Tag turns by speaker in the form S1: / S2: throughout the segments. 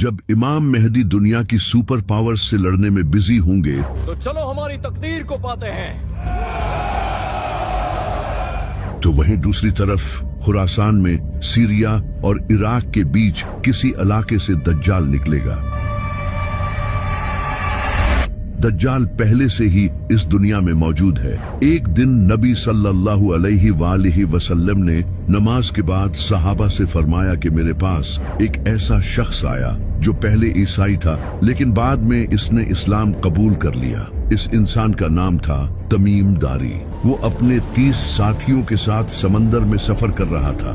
S1: जब इमाम मेहदी दुनिया की सुपर पावर्स से लड़ने में बिजी होंगे
S2: तो चलो हमारी तकदीर को पाते हैं।
S1: तो वहीं दूसरी तरफ खुरासान में सीरिया और इराक के बीच किसी इलाके से दज्जाल निकलेगा। दज्जाल पहले से ही इस दुनिया में मौजूद है। एक दिन नबी सल्लल्लाहु अलैहि वसल्लम ने नमाज के बाद सहाबा से फरमाया कि मेरे पास एक ऐसा शख्स आया जो पहले ईसाई था लेकिन बाद में इसने इस्लाम कबूल कर लिया। इस इंसान का नाम था तमीम दारी। वो अपने 30 साथियों के साथ समंदर में सफर कर रहा था।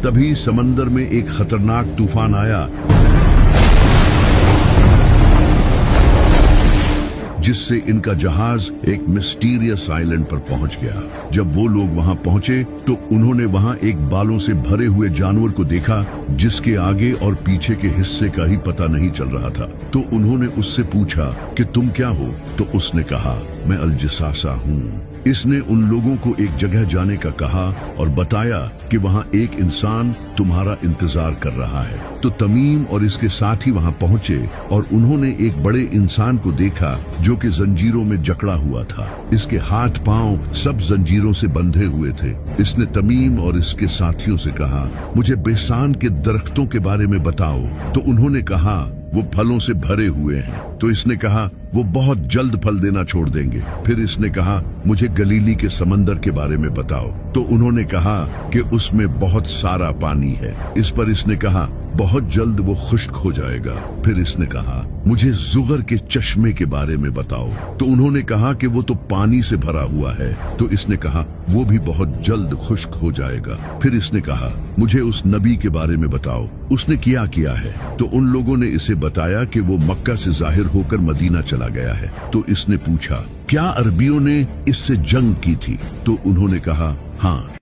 S1: तभी समंदर में एक खतरनाक तूफान आया जिससे इनका जहाज एक मिस्टीरियस आइलैंड पर पहुंच गया। जब वो लोग वहां पहुंचे तो उन्होंने वहां एक बालों से भरे हुए जानवर को देखा जिसके आगे और पीछे के हिस्से का ही पता नहीं चल रहा था। तो उन्होंने उससे पूछा कि तुम क्या हो? तो उसने कहा मैं अल-जसासा हूँ। इसने उन लोगों को एक जगह जाने का कहा और बताया कि वहां एक इंसान तुम्हारा इंतजार कर रहा है। तो तमीम और इसके साथी वहां पहुंचे और उन्होंने एक बड़े इंसान को देखा जो कि जंजीरों में जकड़ा हुआ था। इसके हाथ पांव सब जंजीरों से बंधे हुए थे। इसने तमीम और इसके साथियों से कहा मुझे बेसान के दरख्तों के बारे में बताओ। तो उन्होंने कहा वो फलों से भरे हुए हैं। तो इसने कहा वो बहुत जल्द फल देना छोड़ देंगे। फिर इसने कहा मुझे गलीली के समंदर के बारे में बताओ। तो उन्होंने कहा कि उसमें बहुत सारा पानी है। इस पर इसने कहा बहुत जल्द वो खुश्क हो जाएगा। फिर इसने कहा मुझे जुगर के चश्मे के बारे में बताओ। तो उन्होंने कहा कि वो तो पानी से भरा हुआ है। तो इसने कहा वो भी बहुत जल्द खुश्क हो जाएगा। फिर इसने कहा मुझे उस नबी के बारे में बताओ, उसने क्या किया है। तो उन लोगों ने इसे बताया कि वो मक्का से जाहिर होकर मदीना चला गया है। तो इसने पूछा क्या अरबियों ने इससे जंग की थी? तो उन्होंने कहा हाँ।